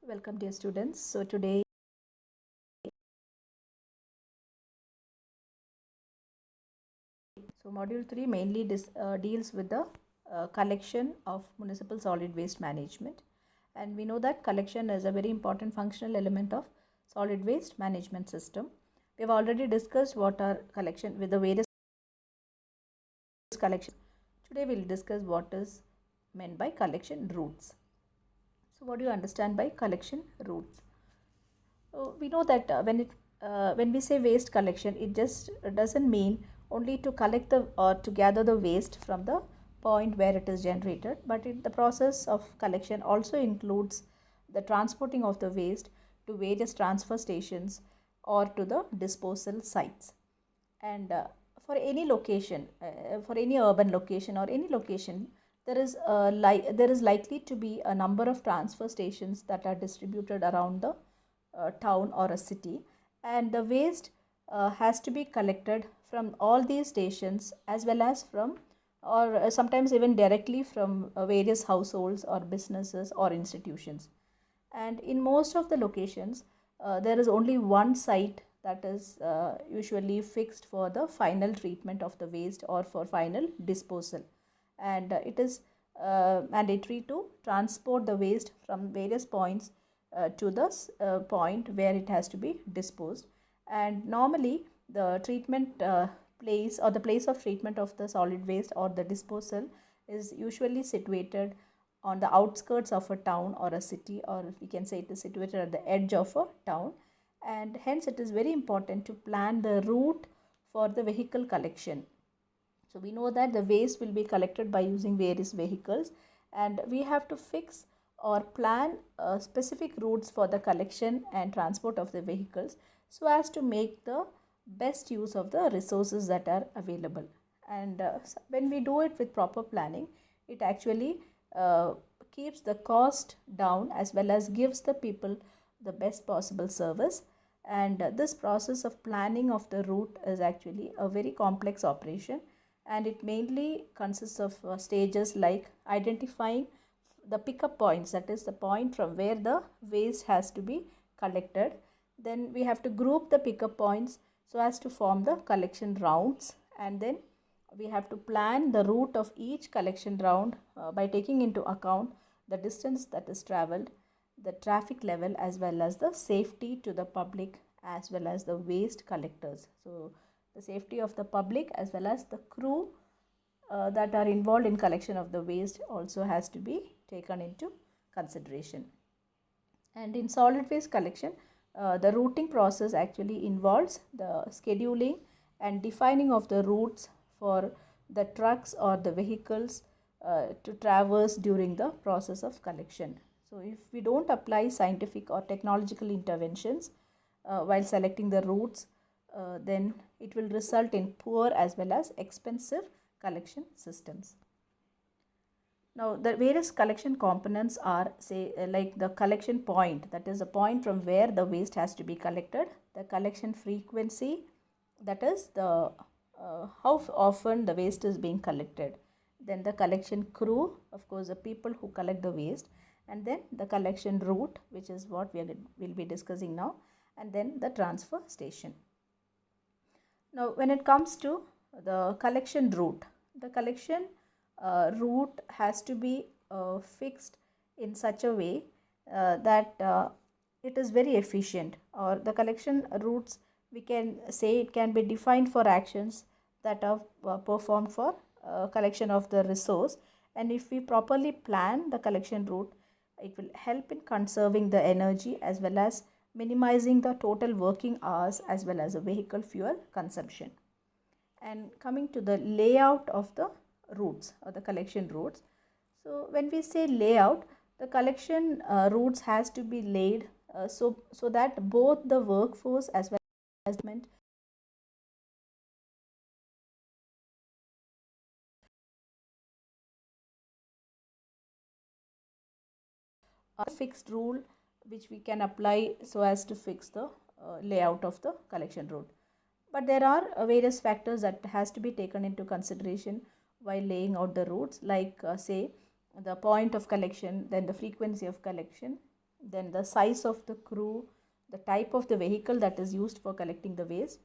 Welcome, dear students. So today, module 3 mainly deals with the collection of municipal solid waste management. And we know that collection is a very important functional element of solid waste management system. We have already discussed what are collection with the various collection. Today we'll discuss what is meant by collection routes. So what do you understand by collection routes? We know that when we say waste collection, it just doesn't mean only to collect the or to gather the waste from the point where it is generated, but the process of collection also includes the transporting of the waste to various transfer stations or to the disposal sites. And for any location, for any urban location or any location, there is likely to be a number of transfer stations that are distributed around the town or a city, and the waste has to be collected from all these stations as well as from or sometimes even directly from various households or businesses or institutions. And in most of the locations, there is only one site that is usually fixed for the final treatment of the waste or for final disposal, and it is mandatory to transport the waste from various points to the point where it has to be disposed. And normally the treatment place or the place of treatment of the solid waste or the disposal is usually situated on the outskirts of a town or a city, or we can say it is situated at the edge of a town, and hence it is very important to plan the route for the vehicle collection. So we know that the waste will be collected by using various vehicles, and we have to fix or plan specific routes for the collection and transport of the vehicles so as to make the best use of the resources that are available. And when we do it with proper planning, it actually uh, keeps the cost down as well as gives the people the best possible service. And this process of planning of the route is actually a very complex operation, and it mainly consists of stages like identifying the pickup points, that is the point from where the waste has to be collected. Then we have to group the pickup points so as to form the collection rounds, and then we have to plan the route of each collection round by taking into account the distance that is traveled, the traffic level, as well as the safety to the public as well as the waste collectors. So the safety of the public as well as the crew that are involved in collection of the waste also has to be taken into consideration. And in solid waste collection, the routing process actually involves the scheduling and defining of the routes for the trucks or the vehicles to traverse during the process of collection. So if we don't apply scientific or technological interventions while selecting the routes, then it will result in poor as well as expensive collection systems. Now, the various collection components are, say, like the collection point, that is the point from where the waste has to be collected, the collection frequency, that is the how often the waste is being collected, then the collection crew, of course, the people who collect the waste, and then the collection route, which is what will be discussing now, and then the transfer station. Now, when it comes to the collection route, the collection route has to be fixed in such a way that it is very efficient, or the collection routes, we can say it can be defined for actions that are performed for collection of the resource. And if we properly plan the collection route, it will help in conserving the energy as well as minimizing the total working hours as well as the vehicle fuel consumption. And coming to the layout of the routes or the collection routes, so when we say layout, the collection routes has to be laid so that both the workforce as well as a fixed rule which we can apply so as to fix the layout of the collection route. But there are various factors that has to be taken into consideration while laying out the routes, like say the point of collection, then the frequency of collection, then the size of the crew, the type of the vehicle that is used for collecting the waste,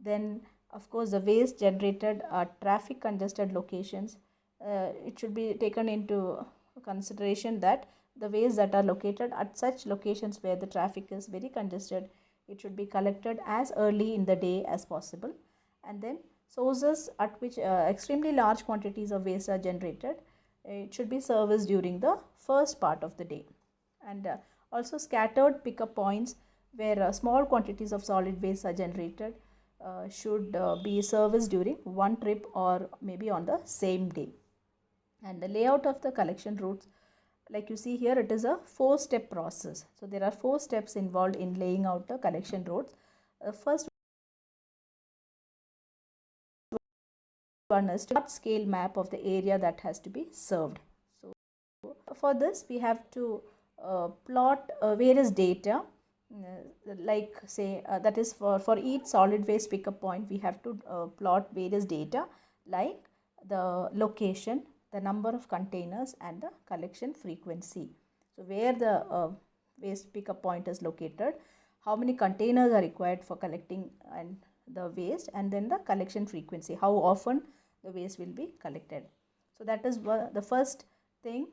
then of course the waste generated at traffic congested locations. It should be taken into consideration that the waste that are located at such locations where the traffic is very congested, it should be collected as early in the day as possible. And then sources at which extremely large quantities of waste are generated, it should be serviced during the first part of the day. And also scattered pickup points where small quantities of solid waste are generated should be serviced during one trip or maybe on the same day. And the layout of the collection routes, like you see here, it is a 4-step process. So there are 4 steps involved in laying out the collection routes. First one is to scale map of the area that has to be served. So for this we have to plot various data, like say that is for each solid waste pickup point we have to plot various data like the location, the number of containers and the collection frequency. So where the waste pickup point is located, how many containers are required for collecting and the waste, and then the collection frequency, how often the waste will be collected. So that is the first thing,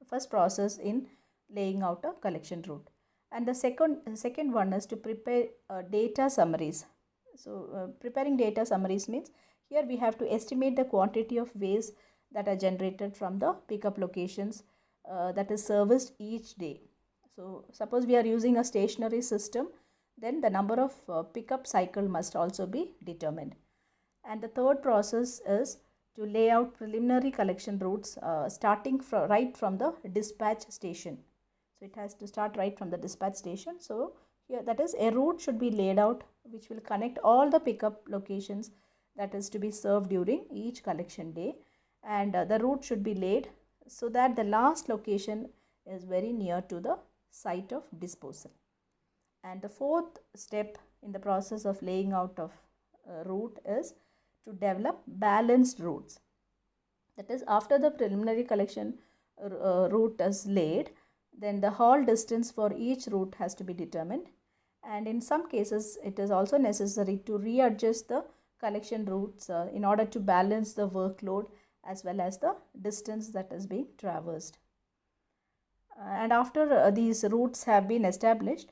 first process in laying out a collection route. And the second one is to prepare data summaries. So preparing data summaries means here we have to estimate the quantity of waste that are generated from the pickup locations that is serviced each day. So suppose we are using a stationary system, then the number of pickup cycle must also be determined. And the third process is to lay out preliminary collection routes starting right from the dispatch station. So it has to start right from the dispatch station. So here, that is, a route should be laid out which will connect all the pickup locations that is to be served during each collection day, and the route should be laid so that the last location is very near to the site of disposal. And the fourth step in the process of laying out of route is to develop balanced routes. That is, after the preliminary collection route is laid, then the haul distance for each route has to be determined, and in some cases it is also necessary to readjust the collection routes in order to balance the workload as well as the distance that is being traversed. And after these routes have been established,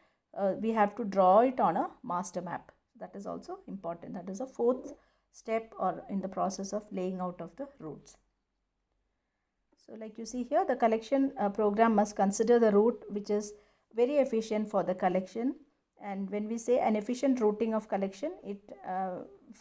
we have to draw it on a master map. That is also important. That is a fourth step or in the process of laying out of the routes. So like you see here, the collection program must consider the route which is very efficient for the collection. And when we say an efficient routing of collection, if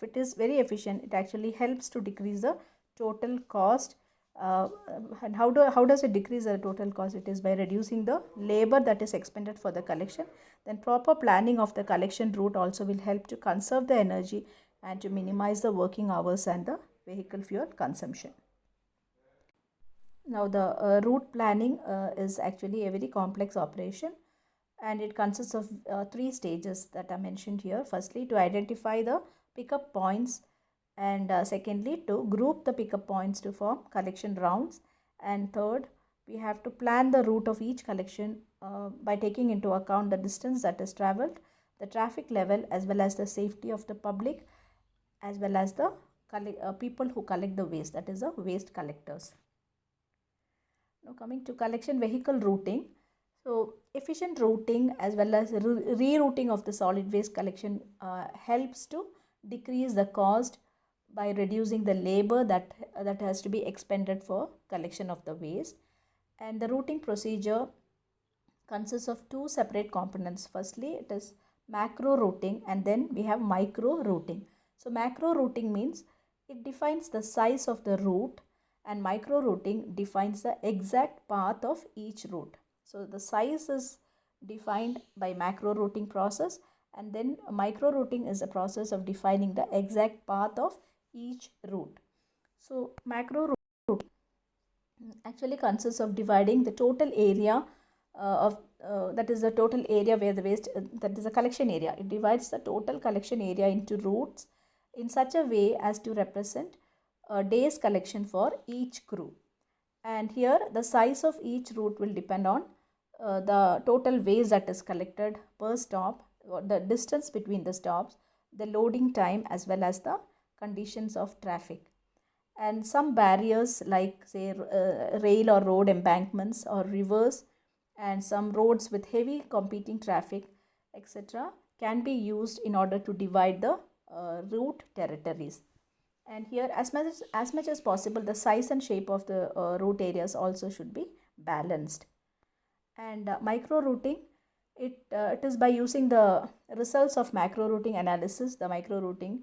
it is very efficient, it actually helps to decrease the total cost. And how does it decrease the total cost? It is by reducing the labor that is expended for the collection. Then proper planning of the collection route also will help to conserve the energy and to minimize the working hours and the vehicle fuel consumption. Now the route planning is actually a very complex operation, and it consists of 3 stages that are mentioned here. Firstly, to identify the pickup points, and secondly, to group the pickup points to form collection rounds, and third, we have to plan the route of each collection by taking into account the distance that is travelled, the traffic level, as well as the safety of the public, as well as the people who collect the waste, that is the waste collectors. Now coming to collection vehicle routing. So efficient routing as well as rerouting of the solid waste collection helps to decrease the cost by reducing the labor that has to be expended for collection of the waste. And the routing procedure consists of 2 separate components. Firstly, it is macro routing, and then we have micro routing. So macro routing means it defines the size of the route, and micro routing defines the exact path of each route. So the size is defined by macro routing process, and then micro routing is a process of defining the exact path of each route. So macro routing actually consists of dividing the total area that is the total area where the waste, that is the collection area. It divides the total collection area into routes in such a way as to represent a day's collection for each crew. And here the size of each route will depend on the total waste that is collected per stop, or the distance between the stops, the loading time, as well as the conditions of traffic. And some barriers like say rail or road embankments or rivers and some roads with heavy competing traffic, etc., can be used in order to divide the route territories. And here, as much as possible, the size and shape of the route areas also should be balanced. And micro routing, it is by using the results of macro routing analysis, the micro routing,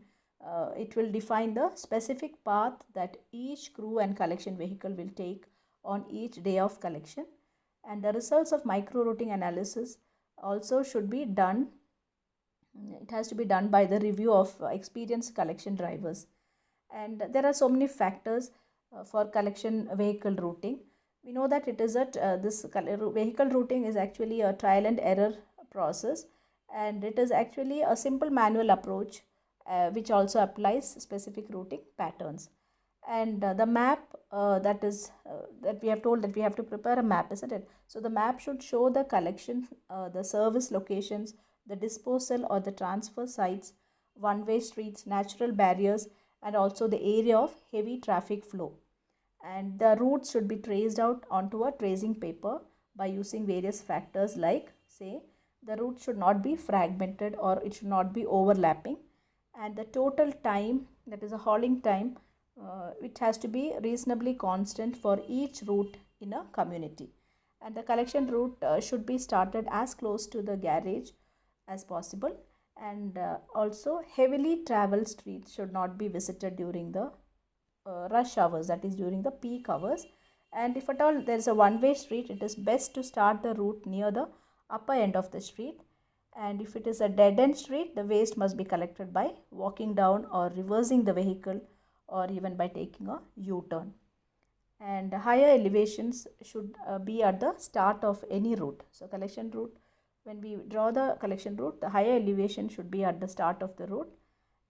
it will define the specific path that each crew and collection vehicle will take on each day of collection. And the results of micro routing analysis also should be done, it has to be done by the review of experienced collection drivers. And there are so many factors for collection vehicle routing. We know that it is this vehicle routing is actually a trial and error process, and it is actually a simple manual approach which also applies specific routing patterns. And the map that we have told that we have to prepare a map, isn't it? So the map should show the collection, the service locations, the disposal or the transfer sites, one-way streets, natural barriers, and also the area of heavy traffic flow. And the routes should be traced out onto a tracing paper by using various factors like, say, the route should not be fragmented or it should not be overlapping, and the total time, that is a hauling time, it has to be reasonably constant for each route in a community. And the collection route should be started as close to the garage as possible, and also heavily traveled streets should not be visited during the rush hours, that is during the peak hours. And if at all there is a one-way street, it is best to start the route near the upper end of the street. And if it is a dead-end street, the waste must be collected by walking down or reversing the vehicle, or even by taking a U-turn. And higher elevations should be at the start of any route. So collection route, when we draw the collection route, the higher elevation should be at the start of the route.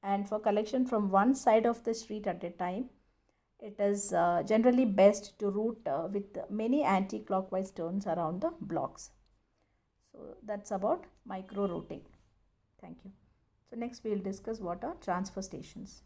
And for collection from one side of the street at a time, it is generally best to route with many anti-clockwise turns around the blocks. So that's about micro routing. Thank you. So next we will discuss what are transfer stations.